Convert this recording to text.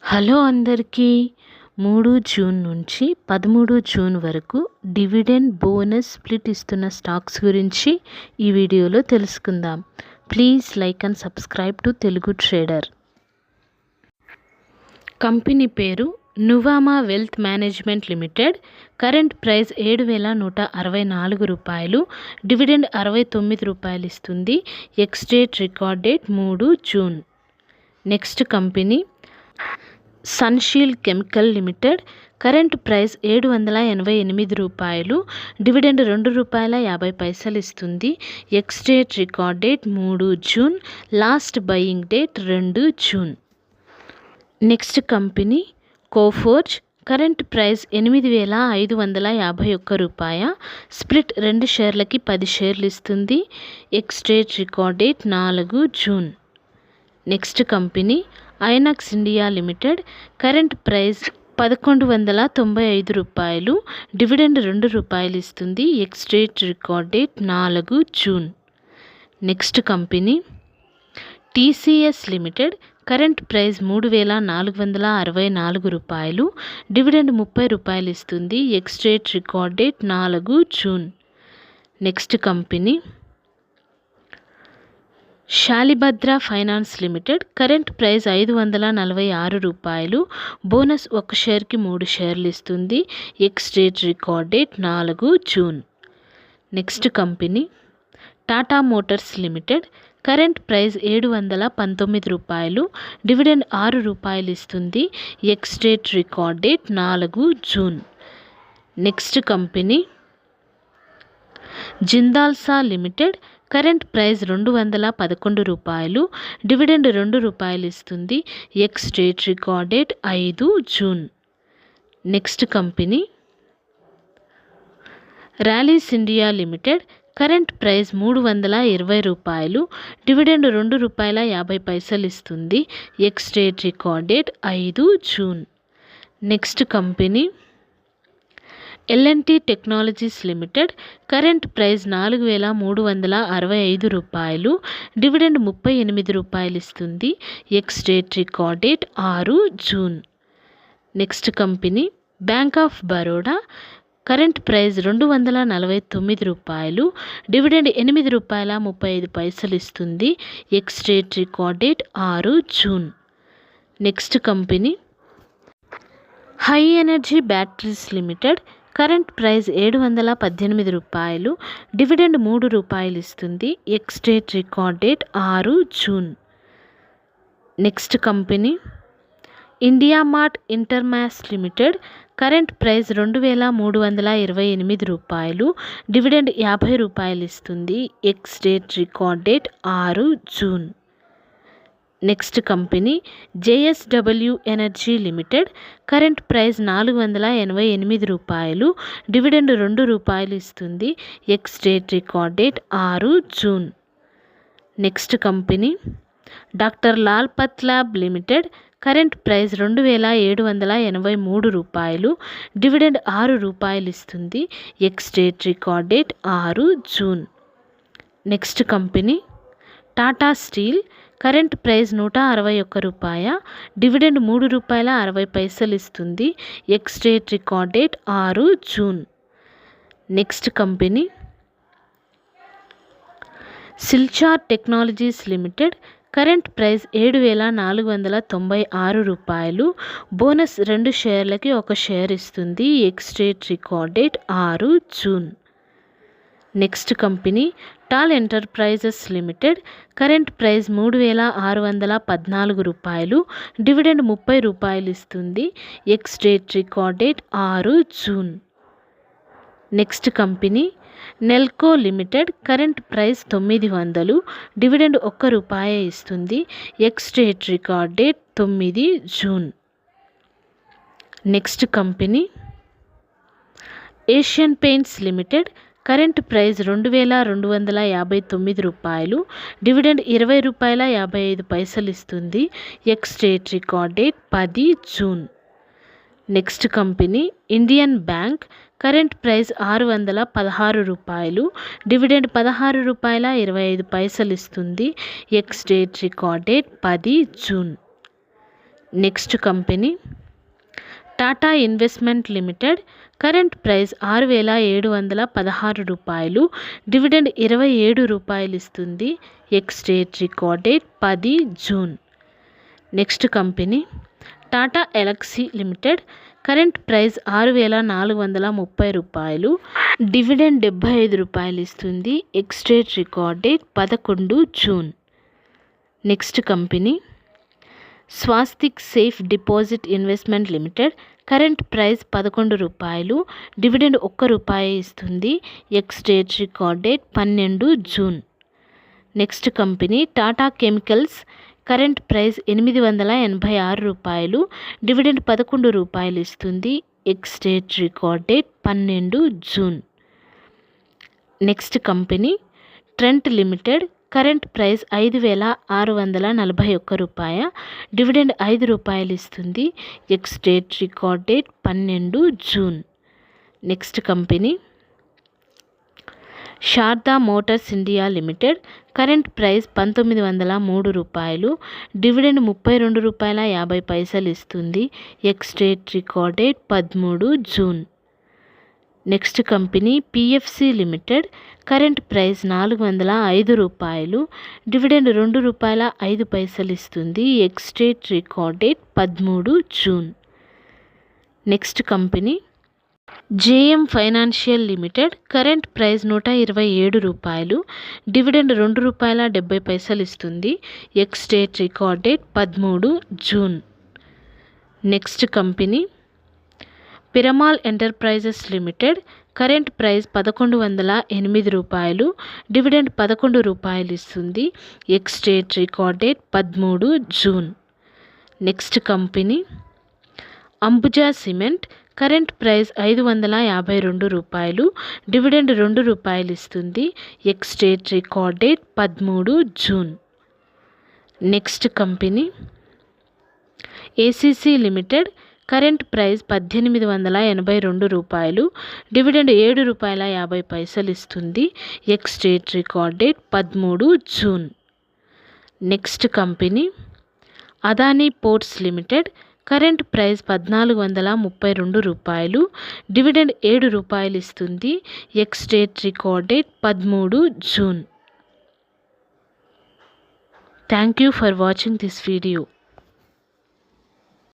Hello అందరికీ 3 June నుంచి 13 June వరకు డివిడెండ్ బోనస్ స్ప్లిట్ ఇస్తున్న స్టాక్స్ గురించి ఈ వీడియోలో తెలుసుకుందాం. Please like and subscribe to Telugu trader. Company పేరు Nuvama wealth management limited. Current price 7,164 రూపాయలు. డివిడెండ్ 69 రూపాయలు ఇస్తుంది. Ex date record date 3 June. Next company Sunshield chemical limited. Current price 788 రూపాయలు. డివిడెండ్ 2 రూపాయల 50 పైసలు ఇస్తుంది. Ex date record date 3 June. Last buying date 2 June. Next company Coforge. Current price 8,551 రూపాయ. Split 2 షేర్లకి 10 షేర్లు ఇస్తుంది. Ex date record date 4 June. Next company Inox India limited. Current price 1,195 రూపాయలు. Dividend 2 రూపాయలు ఇస్తుంది. Ex date record date 4 June. Next company TCS limited. Current price 3,464 రూపాయలు. Dividend 30 రూపాయలు ఇస్తుంది. Ex date record date 4 June. Next company Shalibhadra finance limited. Current price 546 రూపాయలు. Bonus 1 షేర్కి 3 షేర్లు ఇస్తుంది. Ex date record date 4 June. Next company Tata Motors limited. Current price 719 రూపాయలు. Dividend 6 రూపాయలు ఇస్తుంది. Ex date record date 4 June. Next company Jindal Saw limited. Current price 211 రూపాయలు. Dividend 2 రూపాయలు ఇస్తుంది. Ex date record date 5 June. Next company Rallis India limited. Current price 320 రూపాయలు. Dividend 2 రూపాయల 50 పైసలు ఇస్తుంది. Ex date record date 5 June. Next company L and T technologies limited. Current price 4,365 రూపాయలు. Dividend 38 రూపాయలు ఇస్తుంది. Ex date record date 6 June. Next company Bank of Baroda. Current price 249 రూపాయలు. Dividend 8 రూపాయల 35 పైసలు ఇస్తుంది. Ex date record date 6 June. Next company High Energy Batteries Limited. Current price 718 రూపాయలు. Dividend 3 రూపాయలు ఇస్తుంది. Ex date record date 6 June. Next company India Mart Intermesh Limited. Current price 2,328 రూపాయలు. Dividend 50 రూపాయలు ఇస్తుంది. Ex date record date 6 June. Next company JSW Energy Limited. Current price 488 రూపాయలు. Dividend 2 రూపాయలు ఇస్తుంది. Ex date record date 6 June. Next company Dr Lal PathLab Limited. Current price 2,783 రూపాయలు. Dividend 6 రూపాయలు ఇస్తుంది. Ex date record date 6 June. Next company Tata Steel. Current price 161 రూపాయ. Dividend 3 రూపాయల 60 పైసలు ఇస్తుంది. Ex date record date 6 June. Next company Silchar Technologies limited. Current price 7,496 రూపాయలు. Bonus 2 షేర్లకి 1 share ఇస్తుంది. Ex date record date 6 June. Next company tall enterprises limited. Current price 3,614 రూపాయలు. Dividend 30 రూపాయలు ఇస్తుంది. Ex date record date 6 June. Next company Nelco limited. Current price 900. Dividend 1 రూపాయ ఇస్తుంది. Ex date record date 9 June. Next company Asian paints limited. Current price 2,259 రూపాయలు. Dividend 20 రూపాయల 55 పైసలు ఇస్తుంది. Ex date record date 10 June. Next company Indian Bank. Current price 616 రూపాయలు. Dividend 16 రూపాయల 25 పైసలు ఇస్తుంది. Ex date record date 10 June. Next company Tata Investment Limited, current price 6,716 రూపాయలు, dividend 27 రూపాయలు ఇస్తుంది. Ex date record date 10 June. Next company Tata Elxsi Limited, current price 6,430 రూపాయలు, dividend 75 రూపాయలు ఇస్తుంది. Ex date record date 11 June. Next company Swastik Safe Deposit Investment Limited, current price 11 రూపాయలు, dividend 1 రూపాయి ఇస్తుంది. Ex date record date 12 June. Next company Tata chemicals, current price 886 రూపాయలు, dividend 11 రూపాయలు ఇస్తుంది. Ex date record date 12 June. Next company Trent limited, current price 5,641 రూపాయ, dividend 5 రూపాయలు ఇస్తుంది. Ex date record date 12 June. Next company Sharada Motors India limited, current price 1,903 రూపాయలు, dividend 32 రూపాయల 50 పైసలు ఇస్తుంది. Ex date record date 13 June. Next company PFC limited, current price 405 రూపాయలు, dividend 2 రూపాయల 5 పైసలు ఇస్తుంది. Ex date record date 13 June. Next company JM financial limited, current price 127 రూపాయలు, dividend 2 రూపాయల 70 పైసలు ఇస్తుంది. Ex date record date 13 June. Next company Piramal enterprises limited, current price 1,108 రూపాయలు, dividend 11 రూపాయలు ఇస్తుంది. Ex date record date 13 June. Next company Ambuja cement, current price 552 రూపాయలు, dividend 2 రూపాయలు ఇస్తుంది. Ex date record date 13 June. Next company ACC limited, current price 1,882 రూపాయలు, dividend 7 రూపాయల 50 పైసలు ఇస్తుంది. Ex date record date 13 June. Next company Adani ports limited, current price 1,432 రూపాయలు, dividend 7 రూపాయలు ఇస్తుంది. Ex date record date 13 June. Thank you for watching this video.